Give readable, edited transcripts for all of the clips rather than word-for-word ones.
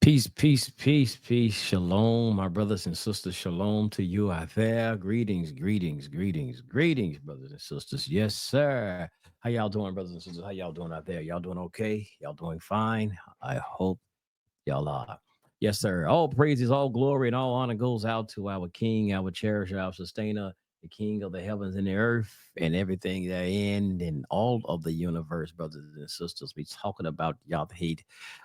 Peace, peace, peace, peace. Shalom, my brothers and sisters. Shalom to you out there. Greetings, greetings, greetings, greetings, brothers and sisters. Yes, sir. How y'all doing, brothers and sisters? How y'all doing out there? Y'all doing okay? Y'all doing fine? I hope y'all are. Yes, sir. All praises, all glory, and all honor goes out to our King, our cherisher, our sustainer, the King of the heavens and the earth, and everything therein, and all of the universe, brothers and sisters. We talking about Yahweh,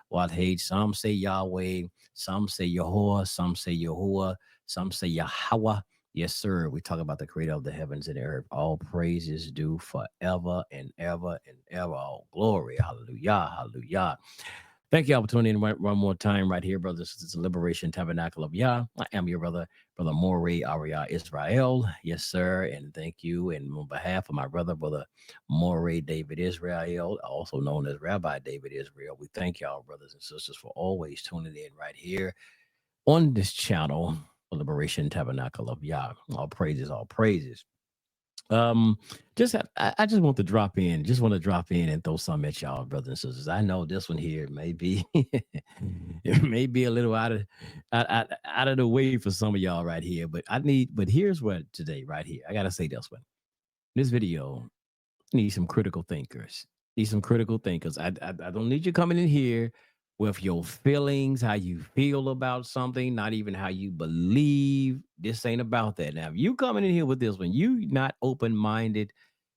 what hate. Some say Yahweh, some say Yahuwah, some say Yahuwah, some say Yahweh. Yes, sir. We talk about the creator of the heavens and the earth. All praises due forever and ever and ever. All glory. Hallelujah. Hallelujah. Thank y'all for tuning in one more time right here, brothers. This is the Liberation Tabernacle of YAH. I am your brother, Brother Morey Aria Israel. Yes, sir. And thank you. And on behalf of my brother Morey David Israel, also known as Rabbi David Israel, we thank y'all, brothers and sisters, for always tuning in right here on this channel, Liberation Tabernacle of YAH. All praises, all praises. Um, I just want to drop in, just want to drop in and throw something at y'all, brothers and sisters. I know this one here may be it may be a little out of the way for some of y'all right here, but here's what today, right here. I gotta say this one. This video need some critical thinkers. Need some critical thinkers. I don't need you coming in here with your feelings, how you feel about something, not even how you believe. This ain't about that. Now, if you coming in here with this one, you not open minded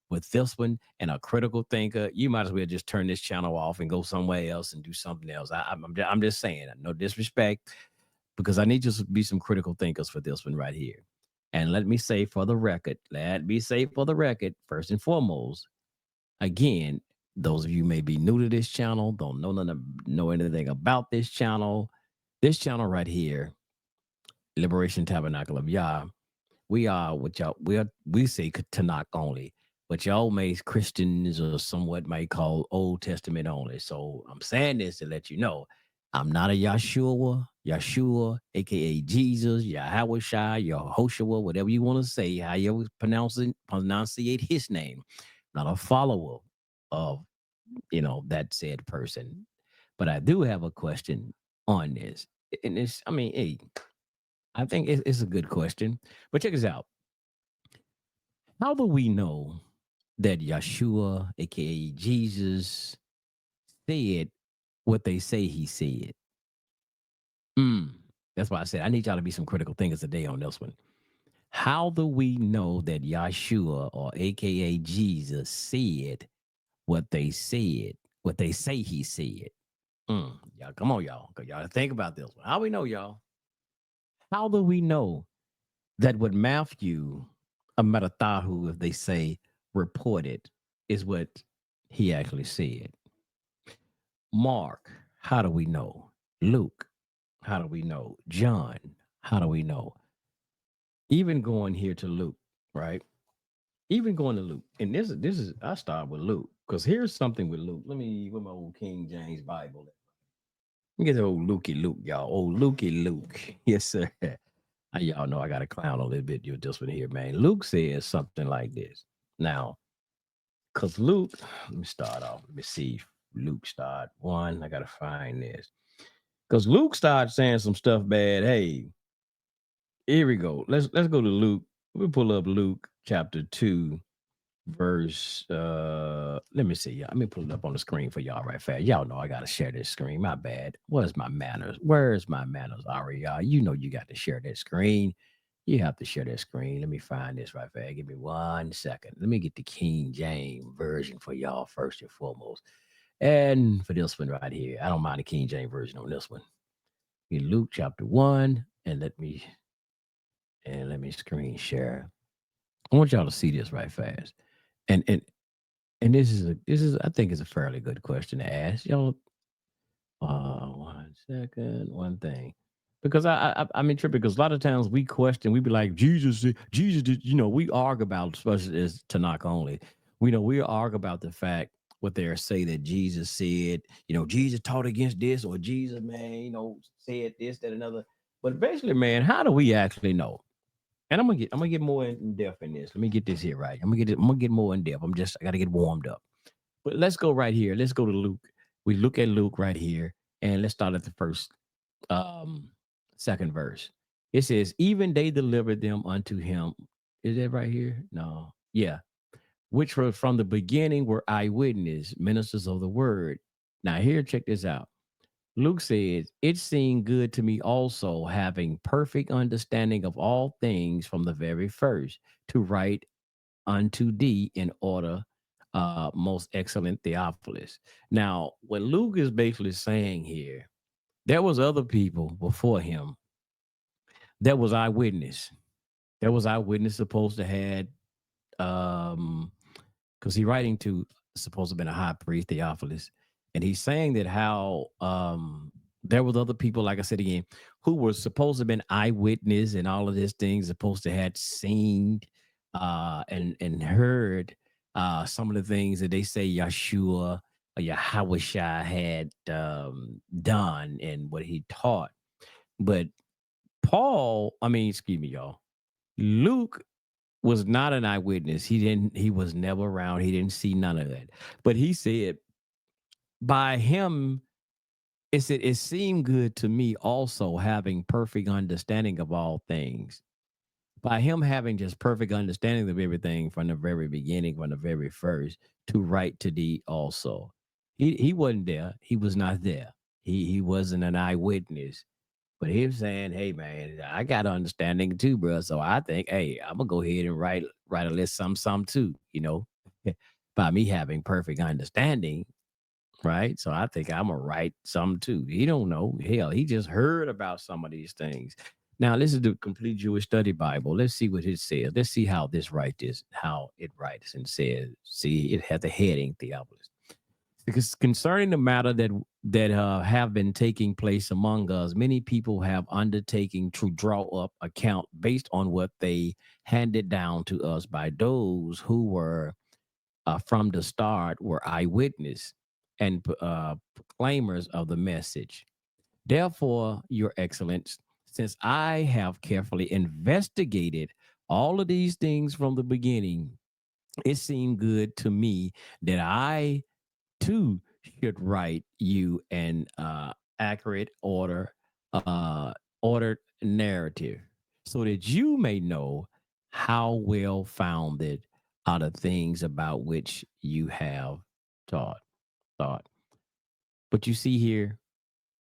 with this one and a critical thinker, you might as well just turn this channel off and go somewhere else and do something else. I'm just saying, no disrespect, because I need you to be some critical thinkers for this one right here. And let me say for the record, first and foremost, again, those of you may be new to this channel, don't know anything about this channel. This channel right here, Liberation Tabernacle of YAH, we are what y'all we say Tanakh only, but y'all may Christians or somewhat might call Old Testament only. So I'm saying this to let you know I'm not a Yeshua, aka Jesus, Yahweh Yehoshua, whatever you want to say, how you pronunciate his name. I'm not a follower of that said person. But I do have a question on this. And it's, I mean, hey, I think it's a good question. But check this out. How do we know that Yeshua, aka Jesus, said what they say he said? Mm, that's why I said I need y'all to be some critical thinkers today on this one. How do we know that Yeshua, or aka Jesus, said what they said, what they say he said? Y'all, come on, y'all. Y'all think about this one. How we know, y'all? How do we know that what Matthew, a Metatahu, if they say, reported, is what he actually said? Mark, how do we know? Luke, how do we know? John, how do we know? Even going here to Luke, right? Even going to Luke, and this is I start with Luke because here's something with Luke. Let me with my old King James Bible. Let me get the old Lukey Luke, y'all. Old Lukey Luke. Yes, sir. Y'all know I got to clown a little bit. You this one here, man. Luke says something like this. Now, because Luke, let me start off. Let me see. Luke start one. I got to find this. Because Luke started saying some stuff bad. Hey, here we go. Let's go to Luke. We pull up Luke chapter 2, verse let me see, y'all. Let me pull it up on the screen for y'all right fast. Y'all know I gotta share this screen. My bad. Where's my manners? Ari? Y'all, you know you got to share that screen. You have to share that screen. Let me find this right fast. Give me 1 second. Let me get the King James version for y'all first and foremost. And for this one right here, I don't mind the King James version on this one. In Luke chapter 1, and let me screen share. I want y'all to see this right fast. And and this is I think is a fairly good question to ask. Y'all, 1 second, one thing. Because I mean tripping because a lot of times we question, we be like, Jesus did, we argue about, especially as Tanakh only. We argue about the fact what they say that Jesus said, Jesus taught against this, or Jesus, man, said this, that, another. But basically, man, how do we actually know? And I'm gonna get more in depth in this. Let me get this here right. I'm gonna get more in depth. I gotta get warmed up. But let's go right here. Let's go to Luke. We look at Luke right here, and let's start at the first. um, second verse. It says, even they delivered them unto him. Is that right here? No. Yeah. Which were from the beginning were eyewitness, ministers of the word. Now, here, check this out. Luke says, it seemed good to me also, having perfect understanding of all things from the very first, to write unto thee in order, most excellent Theophilus. Now, what Luke is basically saying here, there was other people before him that was eyewitness. There was eyewitness supposed to had um because he writing to supposed to have been a high priest, Theophilus, and he's saying that how there was other people, like I said again, who were supposed to have been eyewitness and all of these things, supposed to had seen and heard some of the things that they say Yeshua or Yahweh had done and what he taught. But Paul, I mean, excuse me, y'all. Luke was not an eyewitness. He was never around. He didn't see none of that. But he said, by him, it said, it seemed good to me also having perfect understanding of all things. By him having just perfect understanding of everything from the very beginning, from the very first, to write to thee also. He wasn't there. He was not there. He wasn't an eyewitness. But he was saying, "Hey, man, I got understanding too, bro. So I think, hey, I'm gonna go ahead and write a list some too. By me having perfect understanding, right? So I think I'm gonna write some too. He don't know. Hell, he just heard about some of these things. Now, this is the complete Jewish study Bible. Let's see what it says. Let's see how how it writes and says. See, it has the heading Theophilus. Because concerning the matter that have been taking place among us, many people have undertaken to draw up account based on what they handed down to us by those who were from the start were eyewitness and proclaimers of the message. Therefore, Your Excellence, since I have carefully investigated all of these things from the beginning, it seemed good to me that I too should write you an accurate ordered narrative, so that you may know how well founded are the things about which you have taught thought. But you see here,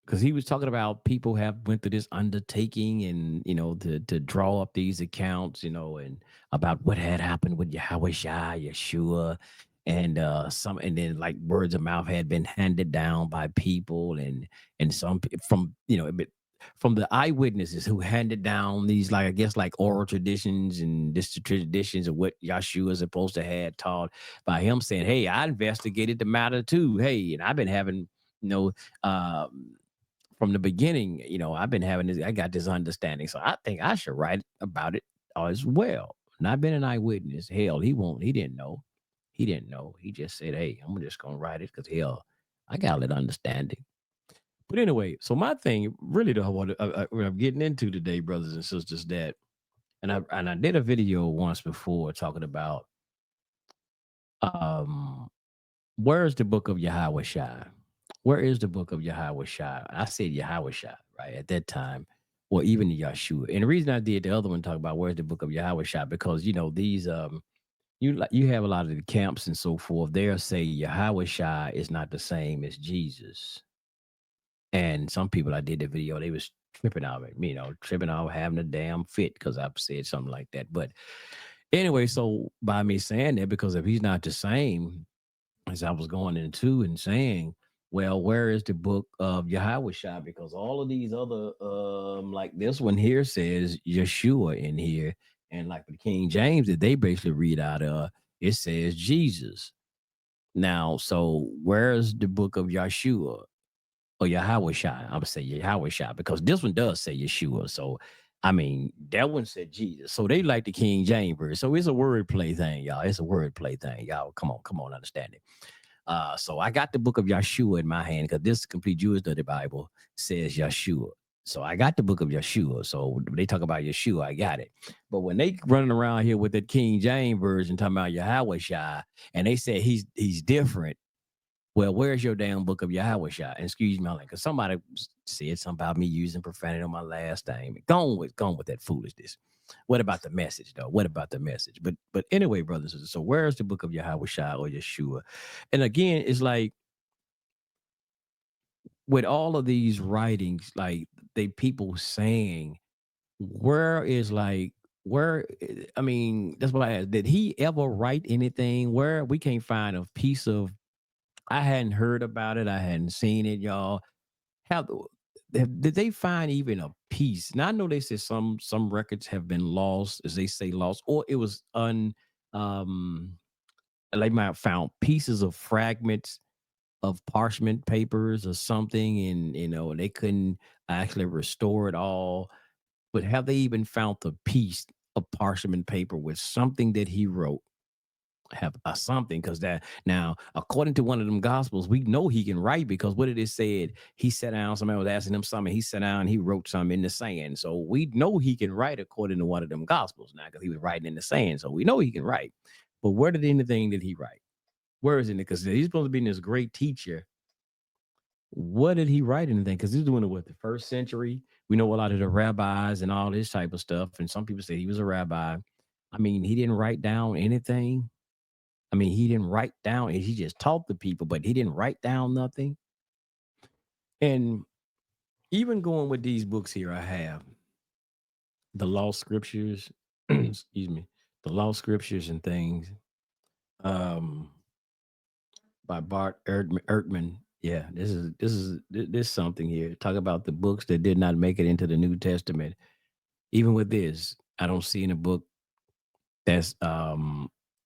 because he was talking about people have went through this undertaking and to draw up these accounts, and about what had happened with Yahweh Shai, Yeshua, and some, and then like words of mouth had been handed down by people, and some from from the eyewitnesses who handed down these, like, I guess, like oral traditions and this traditions of what Yeshua is supposed to had taught, by him saying, hey, I investigated the matter too, hey, and I've been having you know um from the beginning, I've been having this, I got this understanding. So I think I should write about it as well. Not been an eyewitness. Hell, he didn't know. He didn't know. He just said, hey, I'm just gonna write it because hell, I got a little understanding. But anyway, so my thing really what I'm getting into today, brothers and sisters, that and I did a video once before talking about um where's the book of Yahweh Shai? Where is the book of Yahweh Shai? I said Yahweh Shai, right? At that time, or even the Yeshua. And the reason I did the other one talk about where's the book of Yahweh Shai, because these you have a lot of the camps and so forth. They'll say Yahweh Shai is not the same as Jesus. And some people, I did the video, they was tripping out at me, tripping out, having a damn fit because I've said something like that. But anyway, so by me saying that, because if he's not the same, as I was going into and saying, well, where is the book of Yahweh Shai? Because all of these other, like this one here says Yeshua in here, and like the King James that they basically read out of, it says Jesus. Now, so where's the book of Yeshua or Yahweh Shai? I'm gonna say Yahweh Shai because this one does say Yeshua. So I mean, that one said Jesus. So they like the King James version. So it's a wordplay thing, y'all. It's a wordplay thing, y'all. Come on, understand it. So I got the book of Yeshua in my hand because this complete Jewish study Bible says Yeshua. So I got the book of Yeshua. So when they talk about Yeshua, I got it. But when they running around here with the King James version talking about Yahweh Shai, and they say he's different, Well, where's your damn book of YHWH? And excuse me, like, because somebody said something about me using profanity on my last name. Gone with that foolishness. What about the message, though? What about the message? But anyway, brothers and sisters, so where's the book of YHWH or Yeshua? And again, it's like with all of these writings, like they people saying, where is like where I mean, that's what I asked. Did he ever write anything where we can't find a piece of I hadn't heard about it, I hadn't seen it, y'all. How did they find even a piece? Now I know they said some records have been lost, as they say lost, or it was um they might have found pieces of fragments of parchment papers or something, and they couldn't actually restore it all. But have they even found the piece of parchment paper with something that he wrote? Have something because that now, according to one of them gospels, we know he can write because what it is said, he sat down, somebody was asking him something, he sat down, he wrote something in the sand. So we know he can write according to one of them gospels now because he was writing in the sand. So we know he can write. But where did anything did he write? Where is it? Because he's supposed to be this great teacher. What did he write anything? Because he's doing it with the first century. We know a lot of the rabbis and all this type of stuff. And some people say he was a rabbi. I mean, he didn't write down anything. I mean, he didn't write down, and he just taught the people, but he didn't write down nothing. And even going with these books here, I have the law scriptures, excuse me, the law scriptures and things, um, by Bart Ertman. Yeah, this is something here. Talk about the books that did not make it into the New Testament. Even with this, I don't see in a book that's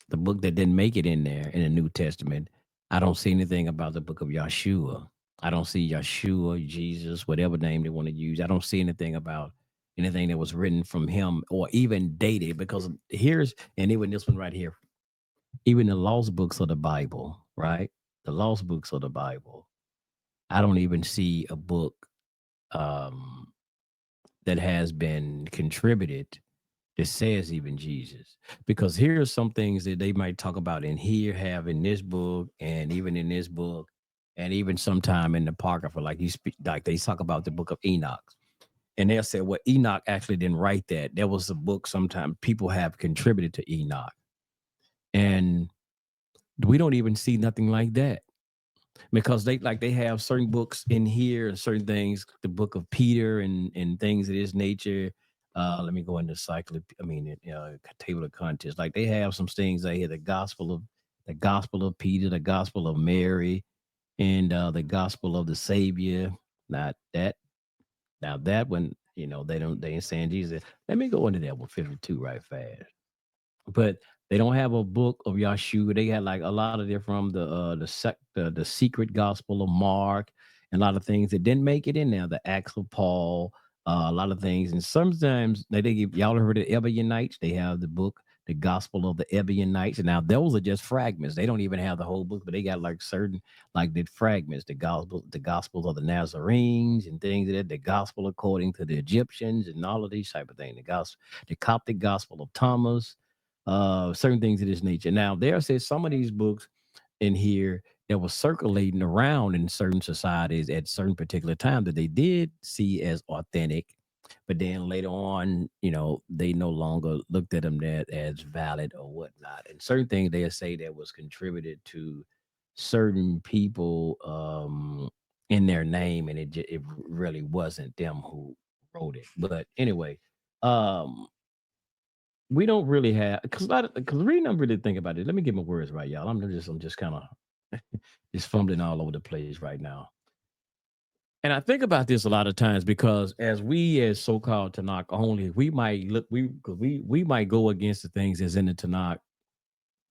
the book that didn't make it in there in the New Testament. I don't see anything about the book of Yeshua. I don't see Yeshua, Jesus, whatever name they want to use. I don't see anything about anything that was written from him or even dated because here's and even this one right here, even the lost books of the Bible, right? The lost books of the Bible. I don't even see a book um, that has been contributed that says even Jesus. Because here's some things that they might talk about in here, have in this book, and even in this book, and even sometime in the Apocrypha, like like they talk about the book of Enoch. And they'll say, well, Enoch actually didn't write that. There was a book sometime people have contributed to Enoch. And we don't even see nothing like that because they have certain books in here and certain things, the book of Peter and things of this nature. Let me go into table of contents. Like they have some things I hear the gospel of Peter, the gospel of Mary, and the gospel of the Savior. Not that now that one, they ain't saying Jesus. Let me go into that one 52 right fast. But they don't have a book of Yeshua. They had like a lot of it from the secret gospel of Mark and a lot of things that didn't make it in there. The Acts of Paul, a lot of things. And sometimes they give y'all heard of the Ebionites. They have the book, the Gospel of the Ebionites. And now those are just fragments. They don't even have the whole book, but they got like certain like the fragments, the Gospels of the Nazarenes and things like that, the Gospel according to the Egyptians and all of these type of things. The Coptic Gospel of Thomas, certain things of this nature. Now, there says some of these books in here that was circulating around in certain societies at certain particular time that they did see as authentic, but then later on, they no longer looked at them that as valid or whatnot. And certain things they'll say that was contributed to certain people in their name, and it really wasn't them who wrote it. But anyway, um we don't really have because we don't really think about it. Let me get my words right, y'all. I'm just kind of just fumbling all over the place right now. And I think about this a lot of times because as we as so-called Tanakh only, we might look we might go against the things that's in the Tanakh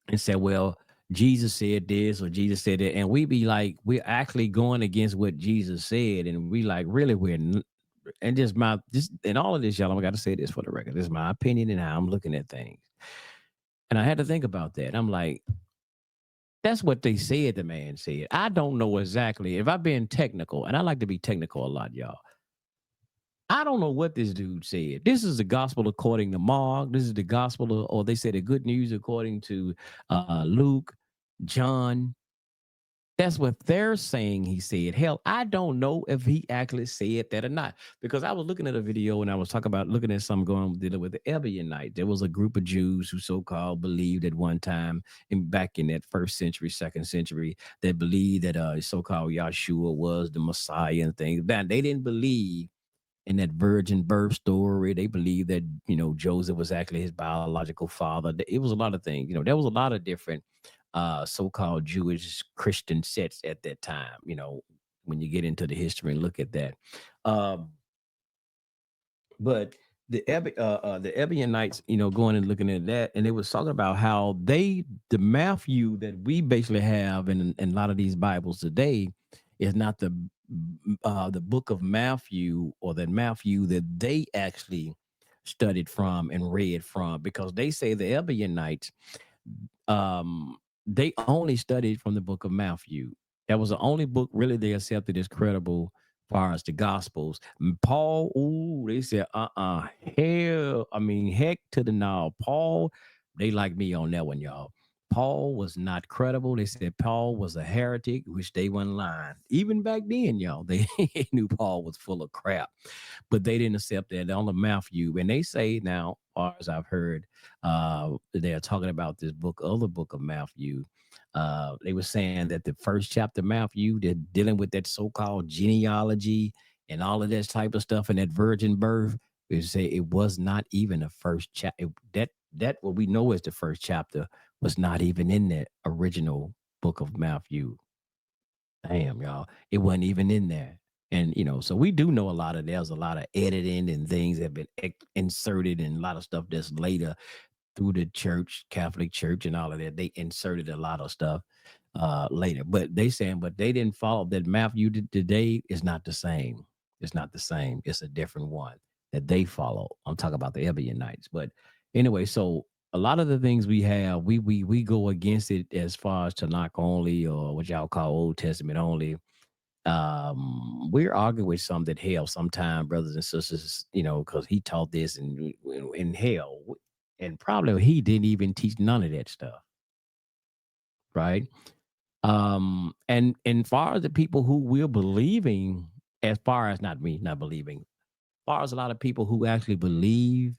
and say, well, Jesus said this or Jesus said that, and we be like, we're actually going against what Jesus said, and we like really and just and all of this, y'all. I got to say this for the record. This is my opinion and how I'm looking at things. And I had to think about that. I'm like, that's what they said, the man said. I don't know exactly. If I've been technical, and I like to be technical a lot, y'all. I don't know what this dude said. This is the gospel according to Mark. This is the gospel, or they say the good news according to Luke, John. That's what they're saying he said. Hell, I don't know if he actually said that or not. Because I was looking at a video and I was talking about looking at something going dealing with the Ebionite. There was a group of Jews who so-called believed at one time back in that first century, second century, that believed that so-called Yeshua was the Messiah and things. But they didn't believe in that virgin birth story. They believed that, Joseph was actually his biological father. It was a lot of things. There was a lot of different so-called Jewish Christian sets at that time. When you get into the history and look at that. Um, but the Ebionites, going and looking at that, and they was talking about how the Matthew that we basically have in a lot of these Bibles today is not the book of Matthew, or that Matthew that they actually studied from and read from, because they say the Ebionites, they only studied from the book of Matthew. That was the only book really they accepted as credible far as the gospels. Paul, ooh, they said, hell, I mean, heck to the no. Paul, they like me on that one, y'all. Paul was not credible. They said Paul was a heretic, which they weren't lying. Even back then, y'all, they knew Paul was full of crap, but they didn't accept that on the Matthew. And they say now, far as I've heard, they're talking about this book, other book of Matthew. They were saying that the first chapter of Matthew, they're dealing with that so-called genealogy and all of that type of stuff and that virgin birth. They say it was not even the first chapter. That what we know is the first chapter was not even in the original book of Matthew. Damn, y'all. It wasn't even in there. And, so we do know there's a lot of editing and things that have been inserted, and a lot of stuff that's later through the church, Catholic Church, and all of that. They inserted a lot of stuff later. But but they didn't follow that Matthew today is not the same. It's not the same. It's a different one that they follow. I'm talking about the Ebionites. But anyway, so a lot of the things we have, we go against it as far as Tanakh only, or what y'all call Old Testament only. We're arguing with some that hell sometime, brothers and sisters, because he taught this and in hell, and probably he didn't even teach none of that stuff, right? And far as the people who we're believing, as far as not me, not believing, far as a lot of people who actually believe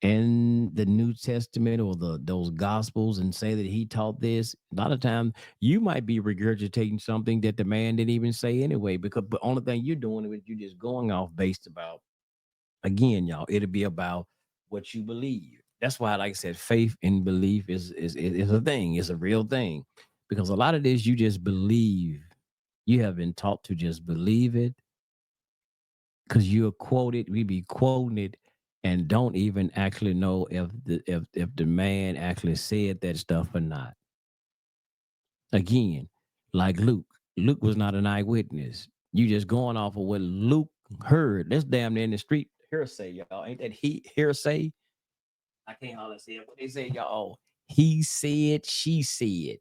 in the New Testament or those gospels and say that he taught this, a lot of times you might be regurgitating something that the man didn't even say anyway, because the only thing you're doing is you're just going off based about, again, y'all, it'll be about what you believe. That's why, like I said, faith and belief is a thing, it's a real thing. Because a lot of this you just believe. You have been taught to just believe it, because you're quoted, we be quoting it, and don't even actually know if the man actually said that stuff or not. Again, like Luke. Luke was not an eyewitness. You just going off of what Luke heard. That's damn near in the street hearsay, y'all. Ain't that hearsay? I can't hardly say it. What they say, y'all? He said, she said.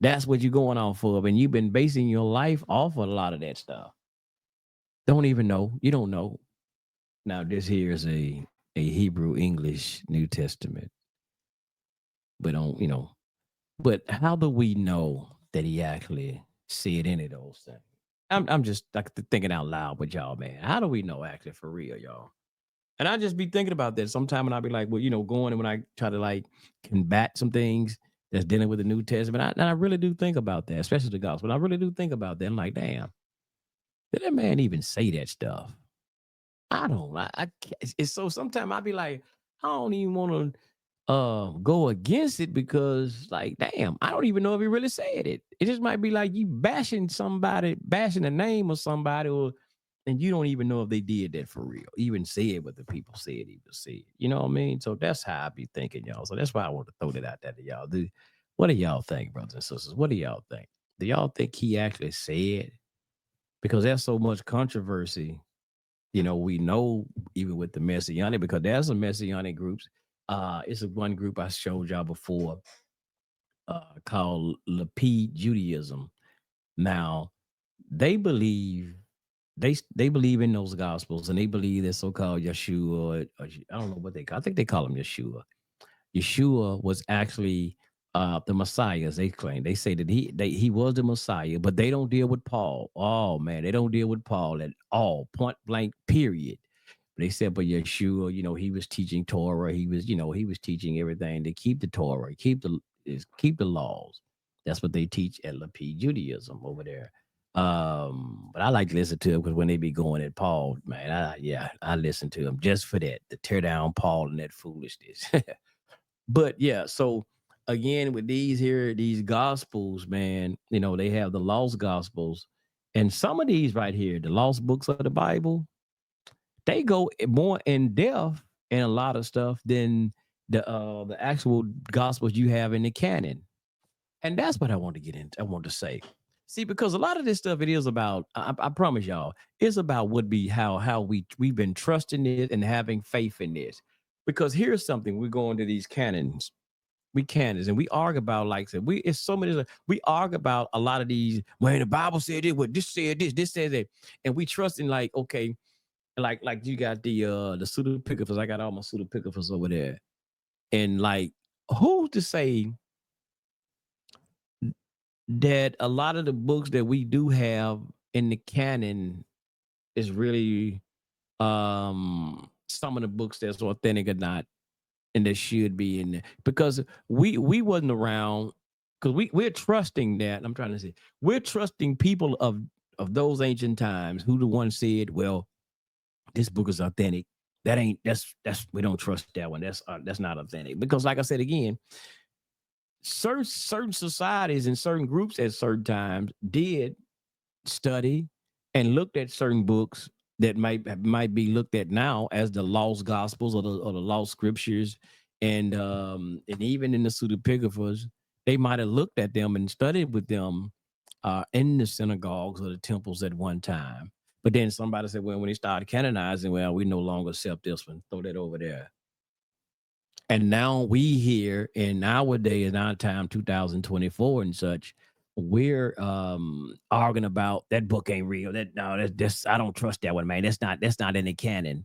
That's what you're going off of. And you've been basing your life off of a lot of that stuff. Don't even know. You don't know. Now, this here is a Hebrew English New Testament, but but how do we know that he actually said any of those things? I'm just like thinking out loud with y'all, man. How do we know actually for real, y'all? And I just be thinking about that sometime, and I'll be like, well, going and when I try to like combat some things that's dealing with the New Testament, and I really do think about that, especially the gospel. I really do think about that. I'm like, damn, did that man even say that stuff? I don't. It's so sometimes I be like, I don't even want to go against it, because like, damn, I don't even know if he really said it. It just might be like you bashing somebody, bashing the name of somebody, or and you don't even know if they did that for real. Even said what the people said he was said. You know what I mean? So that's how I be thinking, y'all. So that's why I want to throw that out there to y'all. What do y'all think, brothers and sisters? What do y'all think? Do y'all think he actually said? Because there's so much controversy. We know, even with the Messianic, because there's some Messianic groups. It's a one group I showed y'all before, called Lapid Judaism. Now, they believe they believe in those gospels, and they believe that so-called Yeshua, or I don't know what they call. I think they call him Yeshua. Yeshua was actually the Messiah, as they claim. They say that he was the Messiah, but they don't deal with Paul. Oh man, they don't deal with Paul at all, point blank, period. They said, but Yeshua, he was teaching Torah. He was teaching everything to keep the Torah, keep the laws. That's what they teach at Lapid Judaism over there. But I like to listen to them because when they be going at Paul, man, I listen to them just for that, to tear down Paul and that foolishness. But yeah, so again, with these gospels, man, they have the lost gospels, and some of these right here, the lost books of the Bible, they go more in depth in a lot of stuff than the actual gospels you have in the canon. And that's what I want to get into. I want to say. See, because a lot of this stuff, it is about, I promise y'all, it's about how we've been trusting it and having faith in this. Because here's something, we go into these canons. And we argue about, like I said, it's so many, we argue about a lot of these, when the Bible said it, what this said this says that. And we trust in, like, okay, like you got the pseudepigraphers. I got all my pseudepigraphers over there. And like, who's to say that a lot of the books that we do have in the canon is really some of the books that's authentic or not, and that should be in there? Because we wasn't around, because we're trusting that. I'm trying to say, we're trusting people of those ancient times who the one said, well, this book is authentic. That's we don't trust that one. That's not authentic. Because like I said again, certain societies and certain groups at certain times did study and looked at certain books that might be looked at now as the lost gospels or the lost scriptures, and even in the pseudepigraphers, they might have looked at them and studied with them in the synagogues or the temples at one time. But then somebody said, well, when they started canonizing, well, we no longer accept this one. Throw that over there. And now we here in our day, in our time, 2024 and such, we're arguing about that book ain't real. That's I don't trust that one, man. That's not in the canon.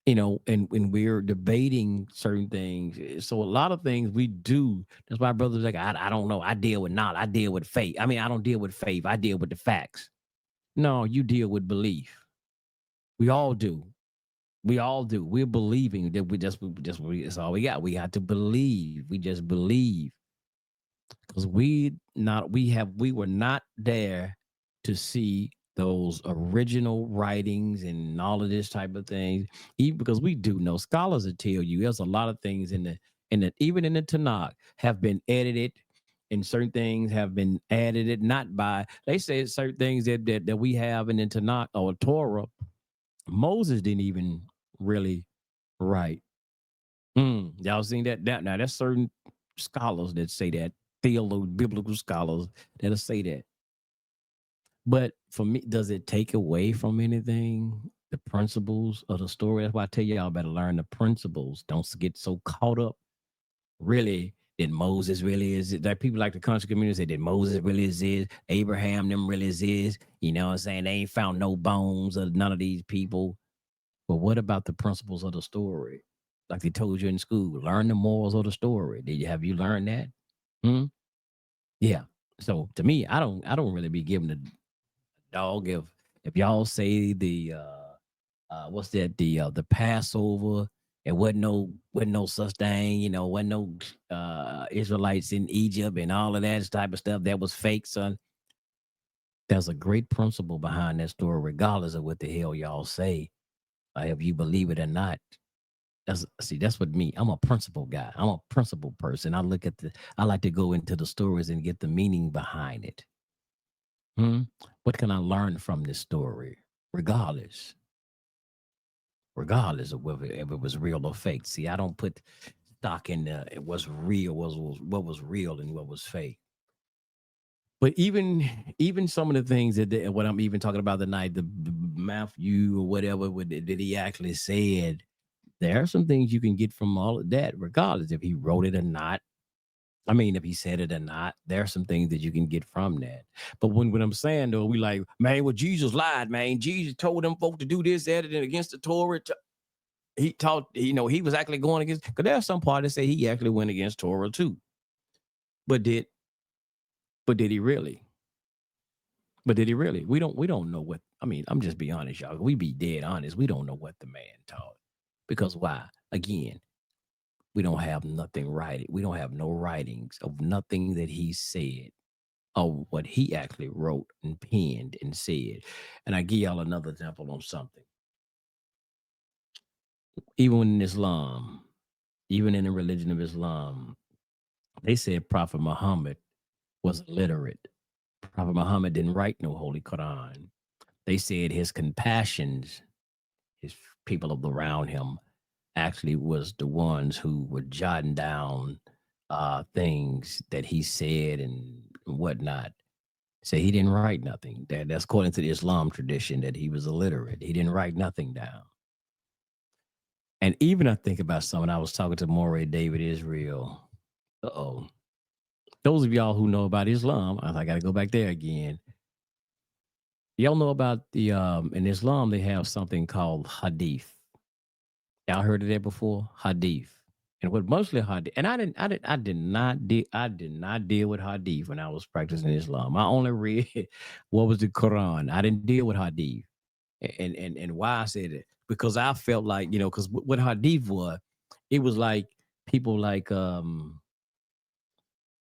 And when we're debating certain things. So a lot of things we do. That's why brothers like, I don't know. I deal with faith. I mean, I don't deal with faith. I deal with the facts. No, you deal with belief. We all do. We all do. We're believing that it's all we got. We got to believe. We just believe. Because we were not there to see those original writings and all of this type of things. Even because we do know, scholars will tell you there's a lot of things even in the Tanakh have been edited, and certain things have been added, not by, they say certain things that we have in the Tanakh or Torah, Moses didn't even really write. Y'all seen that? Now that's certain scholars that say that, biblical scholars that'll say that. But for me, does it take away from anything? The principles of the story. That's why I tell y'all better learn the principles. Don't get so caught up. Really, did Moses really is it? Like people like the country community say, did Moses really exist? Abraham them really exist? You know what I'm saying? They ain't found no bones of none of these people. But what about the principles of the story? Like they told you in school, learn the morals of the story. Have you learned that? Hmm? Yeah. So to me, I don't really be giving a dog if y'all say the what's that, the Passover, it wasn't no such thing, wasn't no Israelites in Egypt and all of that type of stuff that was fake, son. There's a great principle behind that story, regardless of what the hell y'all say, if you believe it or not. That's what me. I'm a principle guy. I'm a principle person. I like to go into the stories and get the meaning behind it. What can I learn from this story? Regardless, regardless of whether if it was real or fake. See, I don't put stock in what's real, what was real and what was fake. But even some of the things what I'm even talking about tonight, the Matthew or whatever that he actually said, there are some things you can get from all of that, regardless if he wrote it or not. I mean, if he said it or not, there are some things that you can get from that. But when I'm saying though, we like, man, well, Jesus lied, man. Jesus told them folk to do this, that, and against the Torah. he taught, he was actually going against, because there's some part that say he actually went against Torah too. But did he really? But did he really? We don't know what, I mean, I'm just being honest, y'all. We be dead honest. We don't know what the man taught. Because why? Again, we don't have nothing writing. We don't have no writings of nothing that he said or what he actually wrote and penned and said. And I give y'all another example on something. Even in Islam, even in the religion of Islam, they said Prophet Muhammad was illiterate. Prophet Muhammad didn't write no Holy Quran. They said his compassions, his people around him, actually was the ones who were jotting down things that he said and whatnot. Say he didn't write nothing. That's according to the Islam tradition, that he was illiterate. He didn't write nothing down. And even I think about someone, I was talking to Moray David Israel. Uh-oh. Those of y'all who know about Islam, I got to go back there again. Y'all know about the in Islam they have something called hadith. Y'all heard of that before? Hadith. And what mostly hadith, and I did not deal with hadith when I was practicing Islam. I only read what was the Quran. I didn't deal with hadith. And why I said it, because I felt like, because what hadith was, it was like people like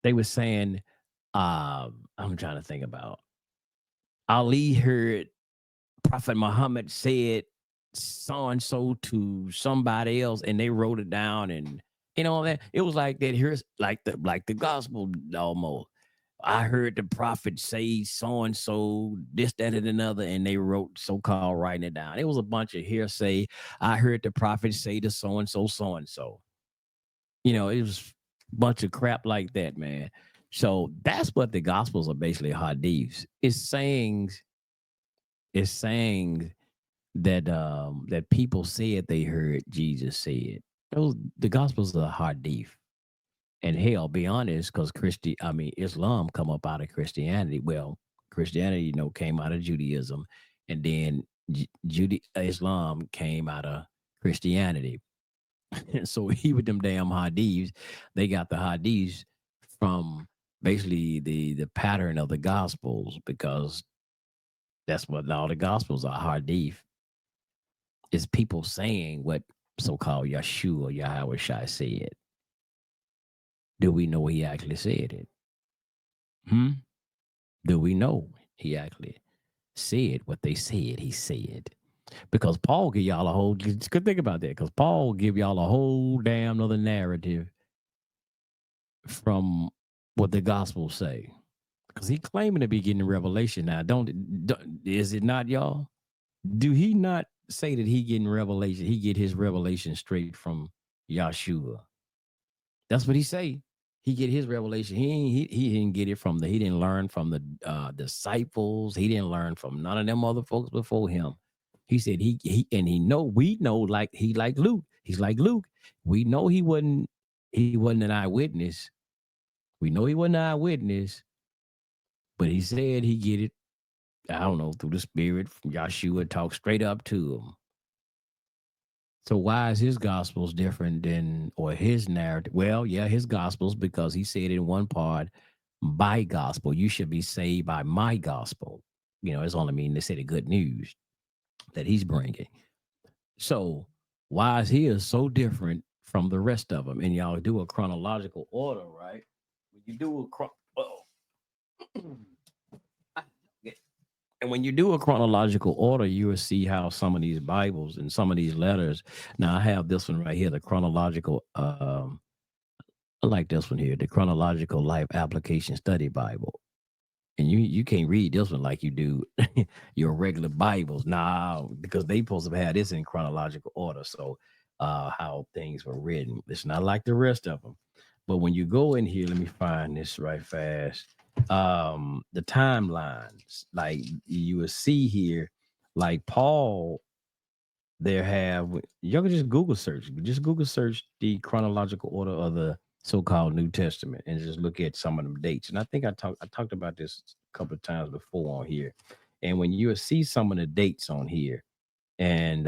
they were saying, I'm trying to think about, Ali heard Prophet Muhammad said so and so to somebody else, and they wrote it down, and that it was like that. Here's like the gospel almost. I heard the prophet say so and so, this, that, and another, and they wrote so-called writing it down. It was a bunch of hearsay. I heard the prophet say to so and so, so and so. It was a bunch of crap like that, man. So that's what the gospels are basically, hadiths. It's saying that people said they heard Jesus said. The gospels are hadith. And hell, be honest, because Islam come up out of Christianity. Well, Christianity, came out of Judaism, and then Islam came out of Christianity. And so even them damn hadiths, they got the hadiths from basically the pattern of the gospels, because that's what all the gospels are, hadith. Is people saying what so-called Yeshua or YHWH said. Do we know he actually said it? Do we know he actually said what they said he said? Because Paul give y'all a whole, just good think about that, because Paul give y'all a whole damn other narrative from what the gospels say. Because he claiming to be getting revelation now. Don't is it not, y'all? Do he not say that he getting revelation? He get his revelation straight from Yeshua. That's what he say. He get his revelation. He didn't get it from he didn't learn from the disciples. He didn't learn from none of them other folks before him. He said we know, like he like Luke. He's like Luke. We know he wasn't an eyewitness. We know he wasn't an eyewitness, but he said he get it, I don't know, through the spirit from Yeshua, talk straight up to him. So why is his gospels different than, or his narrative? Well, yeah, his gospels, because he said in one part, by gospel, you should be saved by my gospel. It's only mean they say the good news that he's bringing. So why is his so different from the rest of them? And y'all do a chronological order, right? When you do and when you do a chronological order, you will see how some of these Bibles and some of these letters. Now I have this one right here, the chronological. I like this one here, the Chronological Life Application Study Bible. And you can't read this one like you do your regular Bibles. Nah, because they supposed to have this in chronological order. So how things were written. It's not like the rest of them. But when you go in here, let me find this right fast. The timelines, like you will see here, like Paul, there have, you can just Google search the chronological order of the so-called New Testament and just look at some of them dates. And I think I talked about this a couple of times before on here. And when you see some of the dates on here, and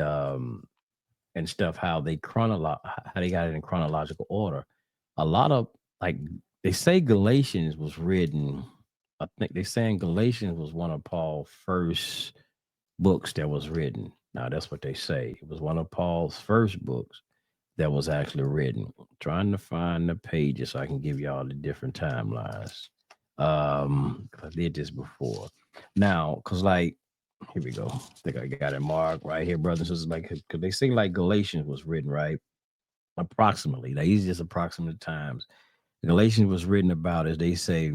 and stuff, how how they got it in chronological order. A lot of like they say Galatians was written. I think they saying Galatians was one of Paul's first books that was written. Now that's what they say. It was one of Paul's first books that was actually written. Trying to find the pages so I can give y'all the different timelines. 'Cause I did this before. Now, cause like here we go. I think I got it marked right here, brothers and sisters. Like, cause they say like Galatians was written right approximately. Like these just approximate times. Galatians was written about, as they say,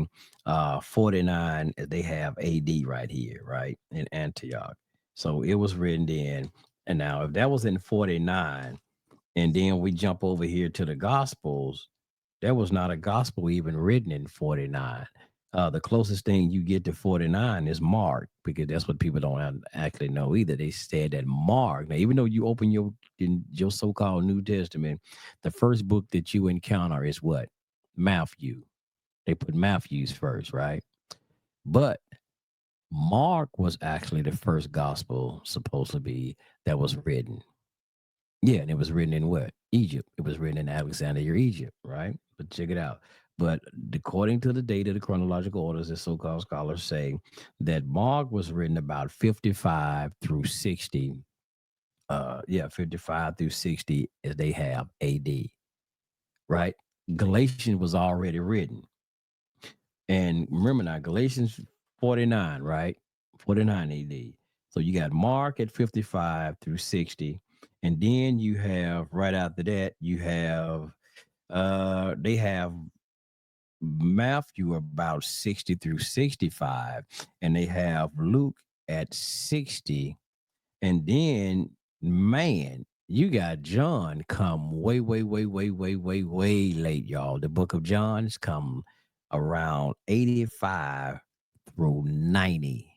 49. They have AD right here, right in Antioch. So it was written then. And now, if that was in 49, and then we jump over here to the Gospels, there was not a gospel even written in 49. The closest thing you get to 49 is Mark, because that's what people don't actually know either. They said that Mark, now, even though you open your so called New Testament, the first book that you encounter is what? Matthew. They put Matthew's first, right? But Mark was actually the first gospel, supposed to be, that was written. Yeah, and it was written in what? Egypt. It was written in Alexandria, Egypt, right? But check it out. But according to the date of the chronological orders, the so-called scholars say that Mark was written about 55 through 60. 55 through 60 as they have AD, right? Galatians was already written. And remember now, Galatians 49, right? 49 AD. So you got Mark at 55 through 60. And then you have right after that, you have they have Matthew about 60 through 65, and they have Luke at 60. And then, man, you got John come way, way, way, way, way, way, way late, y'all. The book of John's come around 85 through 90.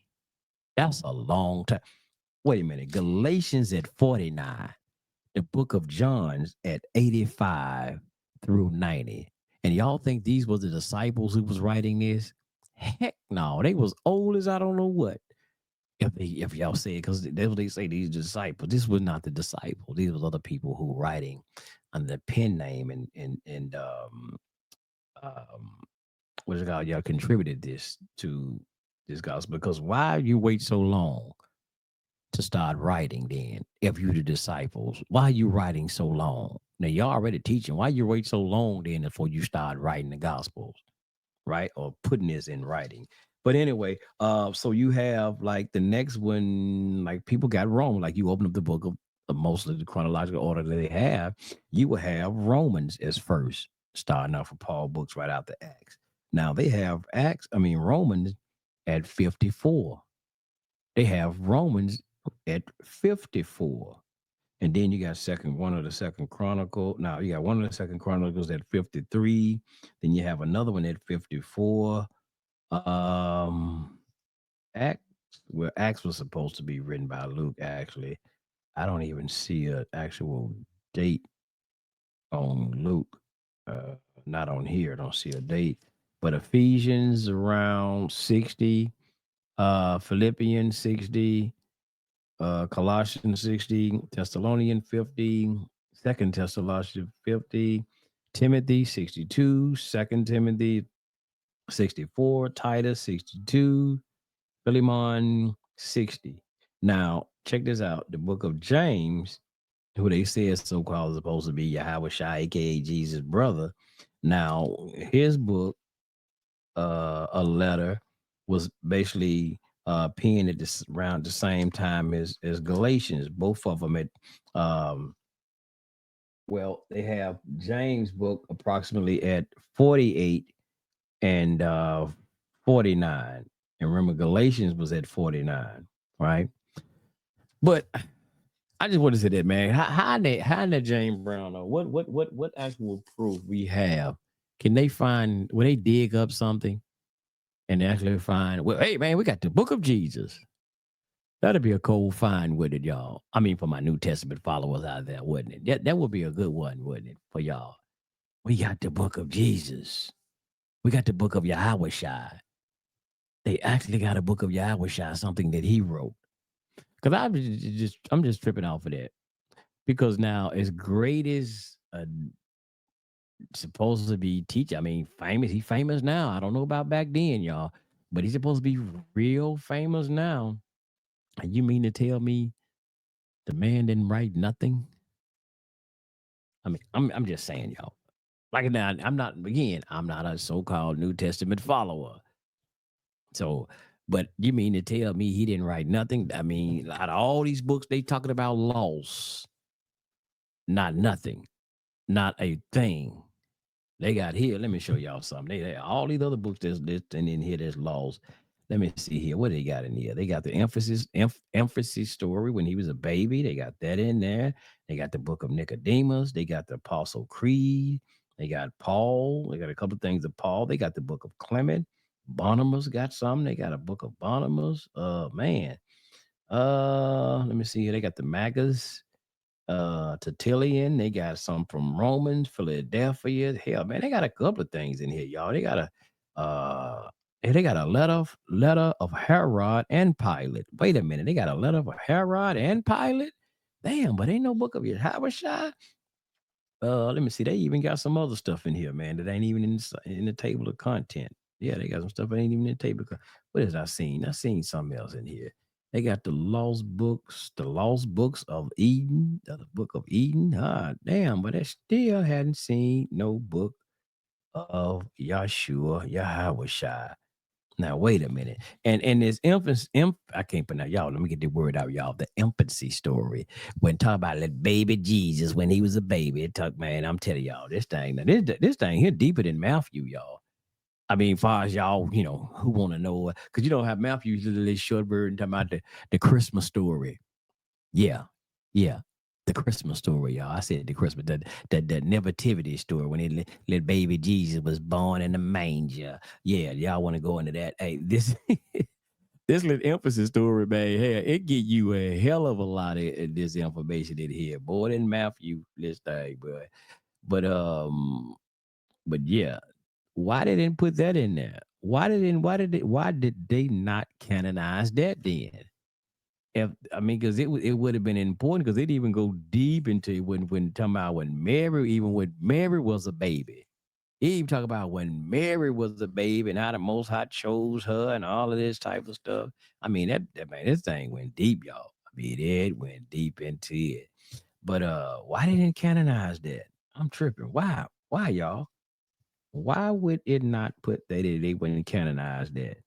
That's a long time. Wait a minute. Galatians at 49. The book of John's at 85 through 90. And y'all think these were the disciples who was writing this? Heck no. They was old as I don't know what. If y'all say it, because that's what they say, these disciples. This was not the disciple. These was other people who were writing under the pen name and what's it called? Y'all contributed this to this gospel. Because why you wait so long to start writing then? If you the disciples, why are you writing so long? Now you're already teaching. Why you wait so long then before you start writing the gospels? Right? Or putting this in writing. But anyway, so you have like the next one, like people got Rome. Like you open up the book of mostly the chronological order that they have, you will have Romans as first, starting off with Paul books right out the Acts. Now they have Romans at 54. They have Romans at 54. And then you got one of the second chronicle. Now you got one of the second chronicles at 53. Then you have another one at 54. Um Acts, well, Acts was supposed to be written by Luke, actually. I don't even see an actual date on Luke. Uh Not on here. I don't see a date. But Ephesians around 60, Philippians 60, Colossians 60, Thessalonian 50, Second Thessalonians 50, Timothy 62, Second Timothy 64, Titus 62, Philemon 60. Now, check this out. The book of James, who they say is so-called supposed to be Yahweh Shai, aka Jesus' brother. Now, his book, a letter, was basically penned at this around the same time as Galatians. Both of them at um, they have James' book approximately at 48 and 49. And remember, Galatians was at 49, right? But I just want to say that, man. How did James Brown know? What actual proof we have? Can they find, will they dig up something and actually find, well, hey man, we got the book of Jesus. That'd be a cold find, wouldn't it, y'all? I mean, for my New Testament followers out there, wouldn't it? That would be a good one, wouldn't it, for y'all? We got the book of Jesus. We got the book of Yahweh Shai. They actually got a book of Yahweh Shai, something that he wrote. Because I'm just tripping off of that. Because now, as great as supposed to be teacher, I mean, famous. He famous now. I don't know about back then, y'all, but he's supposed to be real famous now. And you mean to tell me the man didn't write nothing? I mean, I'm just saying, y'all. Like now, I'm not a so-called New Testament follower. So, but you mean to tell me he didn't write nothing? I mean, out of all these books, they talking about laws, not nothing, not a thing. They got here. Let me show y'all something. They all these other books that's and in here. There's laws. Let me see here. What they got in here? They got the emphasis story when he was a baby. They got that in there. They got the book of Nicodemus. They got the Apostle Creed. They got Paul. They got a couple of things of Paul. They got the book of Clement. Barnabas got some. They got a book of Barnabas. Man. Let me see here. They got the Magas, Tertullian. They got some from Romans, Philadelphia. Hell, man, they got a couple of things in here, y'all. They got they got a letter of Herod and Pilate. Wait a minute, they got a letter of Herod and Pilate. Damn, but ain't no book of YHWH. Let me see. They even got some other stuff in here, man, that ain't even in the table of content. Yeah, they got some stuff that ain't even in the table. What is I seen? I seen something else in here. They got the lost books of Eden, the book of Eden. Ah, damn, but I still hadn't seen no book of Yeshua, Yahweh. Now wait a minute, and this I can't pronounce y'all. Let me get the word out, y'all. The infancy story when talk about that baby Jesus when he was a baby. It talk, man. I'm telling y'all, this thing, this thing here deeper than Matthew, y'all. I mean, far as y'all, who want to know, because you don't have Matthew, literally short bird talking about the Christmas story. Yeah, yeah. The Christmas story, y'all. I said the Christmas, the nativity story when little baby Jesus was born in the manger. Yeah, y'all want to go into that? Hey, this this little emphasis story, man. Hey, it get you a hell of a lot of this information in here, more than Matthew. This thing, but yeah, why they didn't put that in there? Why did they not canonize that then? If I mean, because it would have been important because they'd even go deep into when talking about when Mary was a baby. He even talk about when Mary was a baby and how the Most High chose her and all of this type of stuff. I mean, that man, this thing went deep, y'all. I mean, it went deep into it. But why they didn't canonize that? I'm tripping. Why, y'all? Why would it not put they wouldn't canonize that?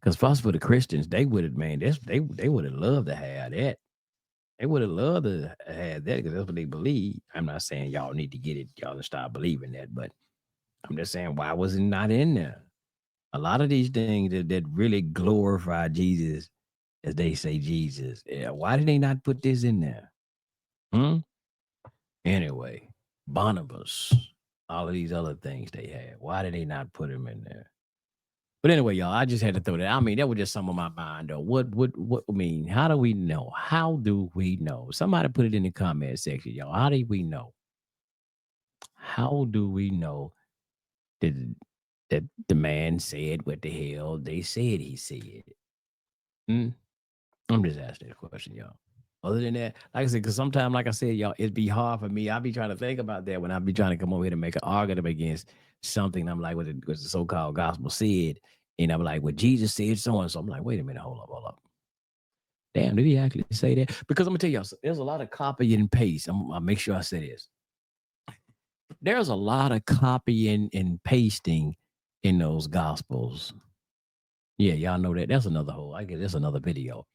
Because first for the Christians, they would have, man, they would have loved to have that. They would have loved to have that because that's what they believe. I'm not saying y'all need to get it, y'all to start believing that, but I'm just saying why was it not in there? A lot of these things that really glorify Jesus, as they say Jesus. Yeah, why did they not put this in there? Hmm? Anyway, Barnabas, all of these other things they had. Why did they not put them in there? But anyway, y'all, I just had to throw that. I mean, that was just some of my mind, though. What? I mean, how do we know? How do we know? Somebody put it in the comment section, y'all. How do we know? How do we know that the man said what the hell they said he said? Hmm? I'm just asking a question, y'all. Other than that, like I said, because sometimes, like I said, y'all, it'd be hard for me. I be trying to think about that when I be trying to come over here to make an argument against something. I'm like, what the so-called gospel said. And I'm like, well, Jesus said so and so. I'm like, wait a minute, hold up. Damn, did he actually say that? Because I'm gonna tell y'all, there's a lot of copy and paste. I'll make sure I say this. There's a lot of copying and pasting in those gospels. Yeah, y'all know that. That's another whole. I guess that's another video.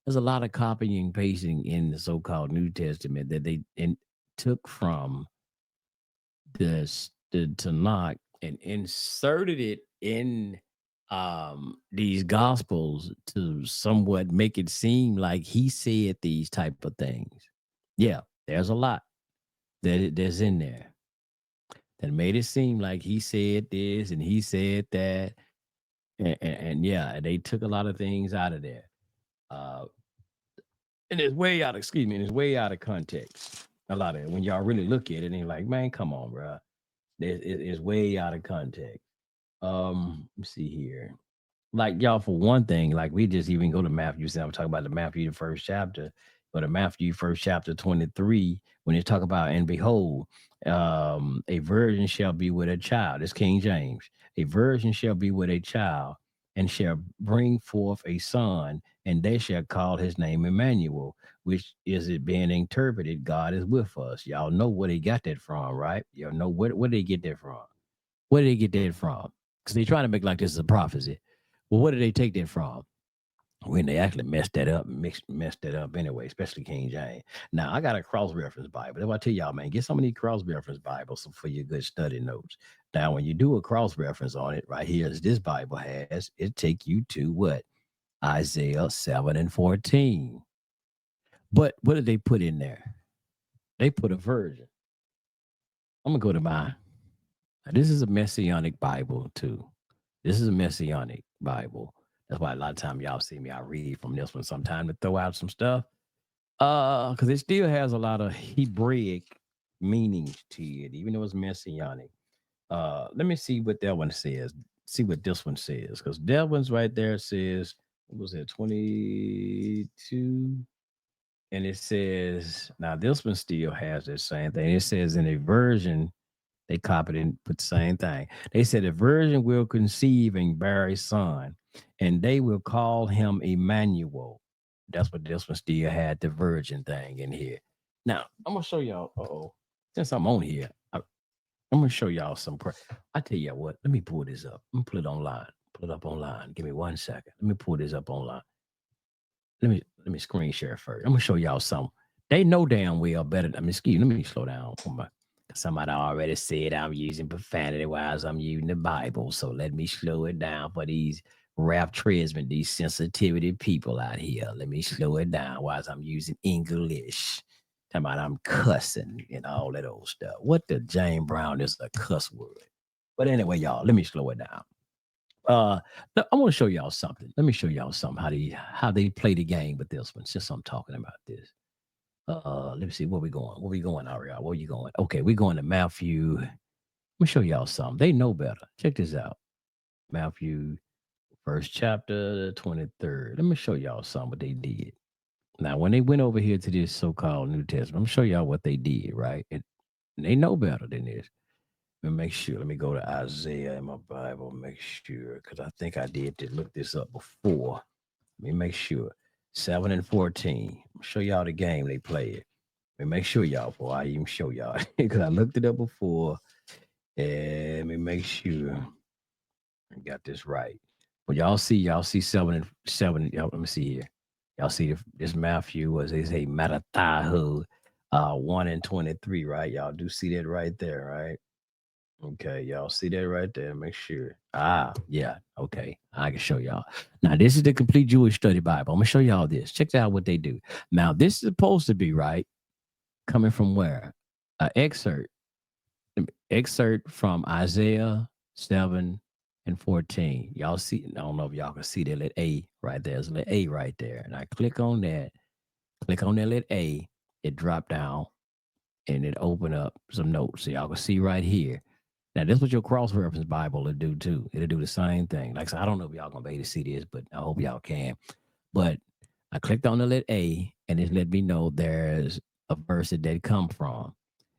There's a lot of copying and pasting in the so-called New Testament that they took from the Tanakh and inserted it in these gospels to somewhat make it seem like he said these type of things. Yeah, there's a lot that's in there that made it seem like he said this and he said that, and yeah, they took a lot of things out of there. Uh, and it's way out of excuse me, and it's way out of context. A lot of it. When y'all really look at it, and you're like, man, come on, bro. It's way out of context. Let's see here. Like y'all, for one thing, like we just even go to Matthew. I'm talking about the Matthew, the first chapter. Go to Matthew, first chapter 23, when they talk about, and behold, a virgin shall be with a child. It's King James. A virgin shall be with a child and shall bring forth a son, and they shall call his name Emmanuel, which is it being interpreted, God is with us. Y'all know where they got that from, right? Y'all know where they get that from. Where did they get that from? Because they're trying to make like this is a prophecy. Well, where did they take that from? When they actually messed that up anyway, especially King James. Now I got a cross reference Bible. That's what I tell y'all, man. Get some of these cross reference Bibles for your good study notes. Now, when you do a cross reference on it, right here, as this Bible has, it take you to what? Isaiah 7 and 14. But what did they put in there? They put a virgin. I'm gonna go to mine. Now, this is a messianic Bible too. This is a messianic Bible. That's why a lot of time y'all see me, I read from this one sometime to throw out some stuff. Because it still has a lot of Hebraic meanings to it, even though it's messianic. Let me see what that one says. See what this one says. Because that one's right there says, what was it, 22? And it says, now this one still has the same thing. It says in a version, they copied and put the same thing. They said a virgin will conceive and bear a son, and they will call him Emmanuel. That's what this one still had the virgin thing in here. Now I'm gonna show y'all. Since I'm on here, I'm gonna show y'all some. I tell you what. Let me pull this up. I'm gonna put it online. Pull it up online. Give me 1 second. Let me pull this up online. Let me screen share first. I'm gonna show y'all some. They know damn well better. I mean, excuse. Let me slow down. Somebody already said I'm using profanity while I'm using the Bible, so let me slow it down for these rap tradesmen, these sensitivity people out here. Let me slow it down while I'm using English. Talking about I'm cussing and all that old stuff. What the Jane Brown is a cuss word. But anyway, y'all, let me slow it down. I want to show y'all something. Let me show y'all something how they play the game with this one. Since I'm talking about this, let me see where we going. Where we going, Ariel? Where you going? Okay, we going to Matthew. Let me show y'all something. They know better. Check this out. Matthew, first chapter, 23rd. Let me show y'all something what they did. Now, when they went over here to this so-called New Testament, I'm gonna show y'all what they did. Right, and they know better than this. Let me make sure. Let me go to Isaiah in my Bible. Make sure, because I think I did to look this up before. Let me make sure. 7 and 14. I'll show y'all the game they played. Let me make sure y'all before I even show y'all. Because I looked it up before. And let me make sure I got this right. But y'all see 7 and 7. Y'all, let me see here. Y'all see this Matthew was they say Mattathahu 1 and 23, right? Y'all do see that right there, right? Okay, y'all see that right there. Make sure. Yeah. Okay, I can show y'all. Now, this is the complete Jewish study Bible. I'm gonna show y'all this. Check out what they do. Now, this is supposed to be right. Coming from where? An excerpt from Isaiah 7 and 14. Y'all see? I don't know if y'all can see that little A right there. There's a little A right there. And I click on that. Click on that little A. It drop down and it open up some notes. So y'all can see right here. Now, this is what your cross-reference Bible will do too. It'll do the same thing. Like I said, I don't know if y'all gonna be able to see this, but I hope y'all can. But I clicked on the letter A, and it let me know there's a verse that they come from,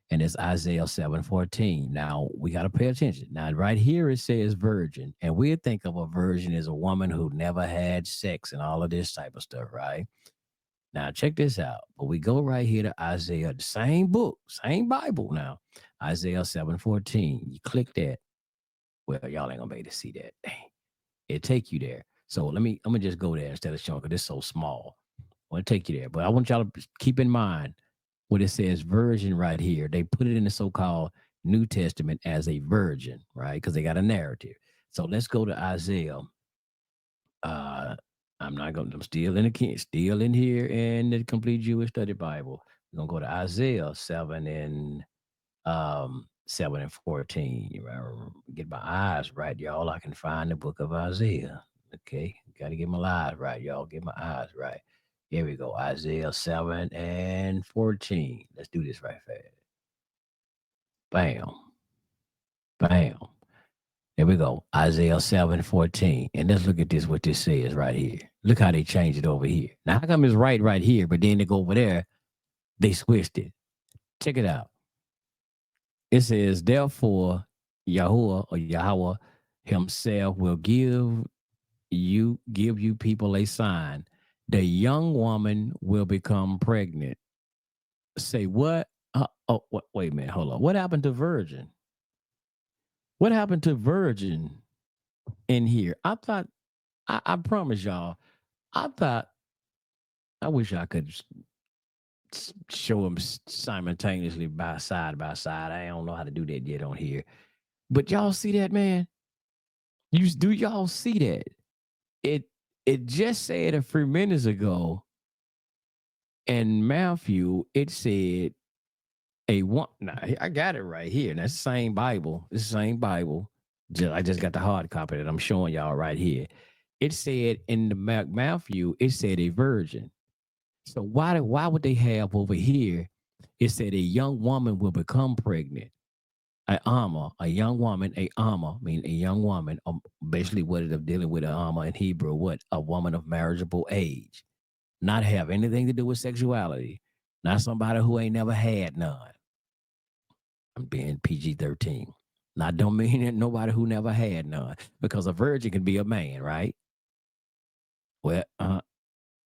and it's Isaiah 7:14. Now we gotta pay attention. Now, right here it says virgin, and we think of a virgin as a woman who never had sex and all of this type of stuff, right? Now, check this out. But we go right here to Isaiah, the same book, same Bible now. Isaiah 7:14. You click that. Well, y'all ain't gonna be able to see that. Dang. It take you there. So I'm gonna just go there instead of showing because it's so small. I want to take you there. But I want y'all to keep in mind what it says virgin right here. They put it in the so-called New Testament as a virgin, right? Because they got a narrative. So let's go to Isaiah. Uh I'm still still in here in the complete Jewish study Bible. We're gonna go to Isaiah 7 and 14. Get my eyes right, y'all. I can find the book of Isaiah. Okay. Gotta get my eyes right, y'all. Get my eyes right. Here we go. Isaiah 7 and 14. Let's do this right fast. Bam. Bam. There we go. Isaiah 7:14. And let's look at this, what this says right here. Look how they changed it over here. Now, how come it's right here, but then they go over there, they switched it. Check it out. It says, therefore, Yahuwah or Yahweh himself will give you people a sign. The young woman will become pregnant. Say what? Wait a minute. Hold on. What happened to virgin? What happened to virgin in here? I thought, I promise y'all, I thought, I wish I could show them simultaneously by side by side. I don't know how to do that yet on here. But y'all see that, man? Do y'all see that? It it just said a few minutes ago in Matthew, it said a one. Now, I got it right here. That's the same Bible. It's the same Bible. I just got the hard copy that I'm showing y'all right here. It said in the Matthew, it said a virgin. So why would they have over here? It said a young woman will become pregnant. A young woman, I mean a young woman, basically what it is dealing with in Hebrew, what? A woman of marriageable age. Not have anything to do with sexuality. Not somebody who ain't never had none. I'm being PG-13. Now, don't mean that nobody who never had none, because a virgin can be a man, right? Well,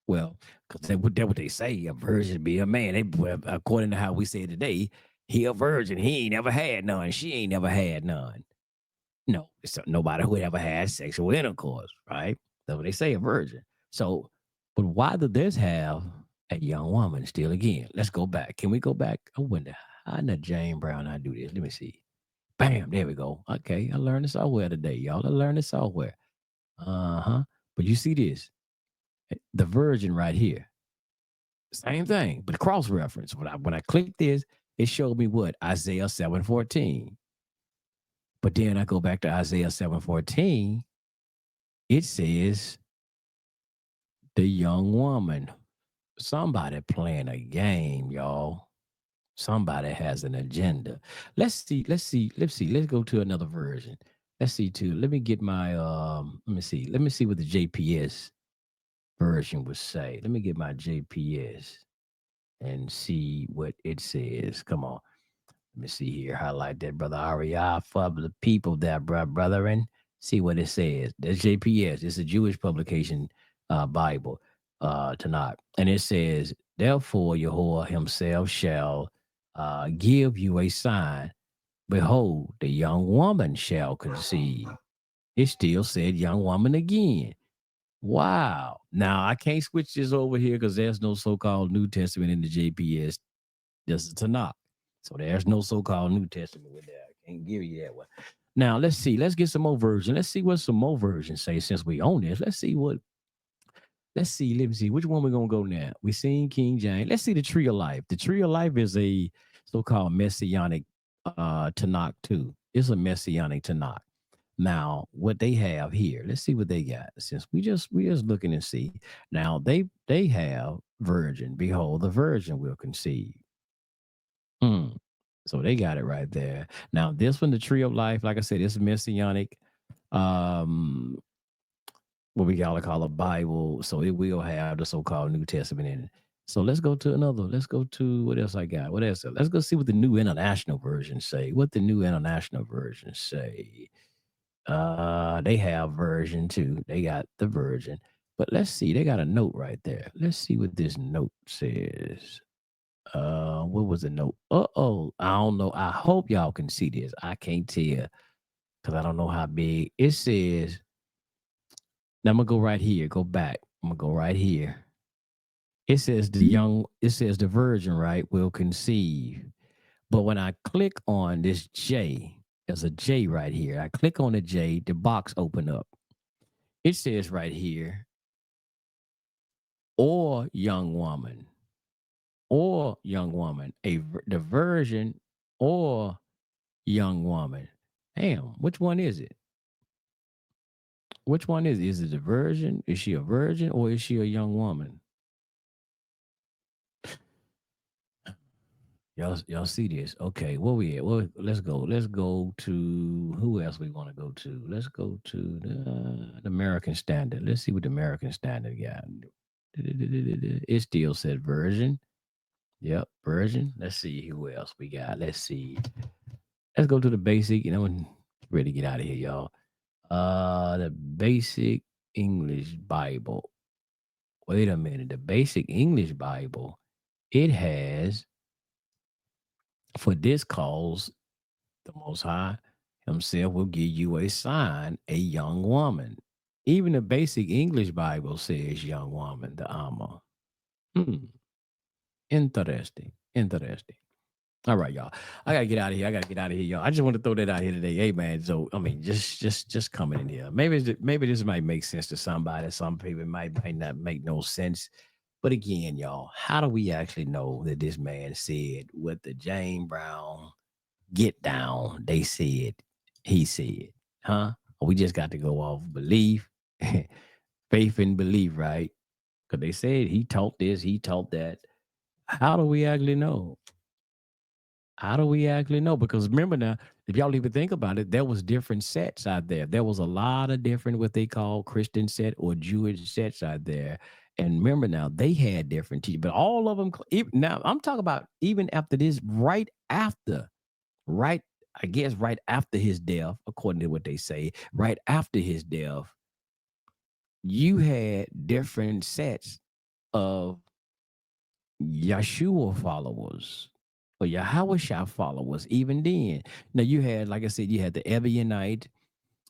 well, because that's what they say. A virgin be a man. According to how we say it today, he a virgin. He ain't never had none. She ain't never had none. No, it's nobody who ever had sexual intercourse, right? That's what they say, a virgin. So, but why did this have a young woman still again? Let's go back. Can we go back? I wonder how did Jane Brown I do this? Let me see. Bam, there we go. Okay, I learned the software today, y'all. I learned the software. Uh-huh. But you see this, the virgin right here. Same thing, but cross reference. When I click this, it showed me what? Isaiah 7:14. But then I go back to Isaiah 7:14. It says the young woman. Somebody playing a game, y'all. Somebody has an agenda. Let's go to another version. Let's see too. Let me get my let me see. Let me see what the JPS version would say. Let me get my JPS and see what it says. Come on. Let me see here. Highlight that, brother Ariah, for the people there, brethren. See what it says. That's JPS. It's a Jewish publication Bible, Tanakh. And it says, therefore, Yahuwah himself shall give you a sign. Behold, the young woman shall conceive. It still said young woman again. Wow. Now, I can't switch this over here because there's no so called New Testament in the JPS. This is Tanakh. So there's no so-called New Testament with that. I can't give you that one. Now let's see. Let's get some more versions. Let's see what some more versions say since we own this. Let's see what. Let's see. Let me see. Which one we gonna go now? We seen King James. Let's see the Tree of Life. The Tree of Life is a so-called messianic Tanakh too. It's a messianic Tanakh. Now, what they have here, let's see what they got. Since we just looking and see. Now they have virgin. Behold, the virgin will conceive. Mm. So they got it right there. Now, this one, the Tree of Life, like I said, it's messianic. Um, what we gotta call a Bible. So it will have the so-called New Testament in it. So let's go to another. Let's go to what else I got. What else? Let's go see what the New International Version say. What the New International Version say. They have version too. They got the version. But let's see. They got a note right there. Let's see what this note says. What was the note? Uh-oh, I don't know. I hope y'all can see this. I can't tell because I don't know how big it says. Now I'm gonna go right here. Go back. I'm gonna go right here. It says the virgin, right, will conceive. But when I click on this J, there's a J right here. I click on the J, the box open up. It says right here, or young woman, the virgin or young woman. Damn, which one is it? Which one is it? Is it a virgin? Is she a virgin or is she a young woman? Y'all see this? Okay, where we at? Well, let's go. Let's go to who else we want to go to. Let's go to the American Standard. Let's see what the American Standard got. It still said version. Yep, version. Let's see who else we got. Let's see. Let's go to the basic. You know, and ready to get out of here, y'all. The basic English Bible. Wait a minute. The basic English Bible. It has for this cause the Most High Himself will give you a sign, a young woman. Even the basic English Bible says young woman, the Alma. Hmm. Interesting. Interesting. All right, y'all. I gotta get out of here. I gotta get out of here, y'all. I just want to throw that out here today. Hey, man. So, I mean, just coming in here. Maybe this might make sense to somebody. Some people might not make no sense. But again, y'all, how do we actually know that this man said what the James Brown get down? They said he said, huh? We just got to go off belief, faith and belief, right? Because they said he taught this, he taught that. How do we actually know? How do we actually know? Because remember now, if y'all even think about it, there was different sets out there. There was a lot of different what they call Christian set or Jewish sets out there. And remember now, they had different teachers, but all of them. Now I'm talking about even after this, right, I guess right after his death, according to what they say, right after his death, you had different sets of Yeshua followers or Yahweh followers, even then. Now you had, like I said, you had the Ebionite,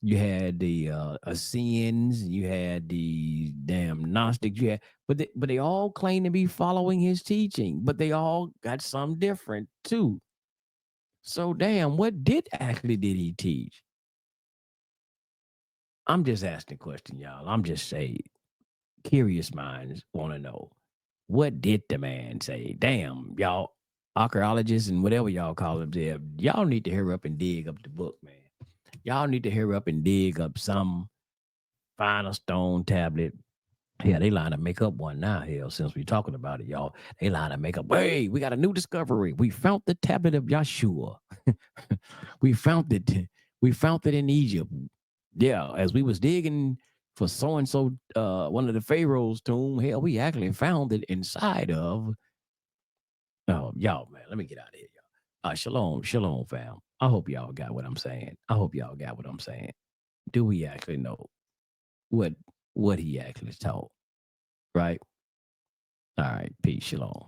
you had the Essenes, you had the damn Gnostics, you had, but they all claim to be following his teaching, but they all got some different too. So damn, what did he teach? I'm just asking a question, y'all. I'm just saying, curious minds want to know. What did the man say? Damn, y'all, archaeologists and whatever y'all call them there, y'all need to hurry up and dig up the book, man. Y'all need to hurry up and dig up some final stone tablet. Yeah, they line to make up one now. Hell, since we're talking about it, y'all, they line to make up. Hey, we got a new discovery. We found the tablet of Yeshua. we found it. We found it in Egypt. Yeah, as we was digging for so and so, one of the pharaoh's tomb. Hell, we actually found it inside of. Oh, y'all, man, let me get out of here, y'all. Shalom, shalom, fam. I hope y'all got what I'm saying. I hope y'all got what I'm saying. Do we actually know what what he actually taught? Right. All right. Peace. Shalom.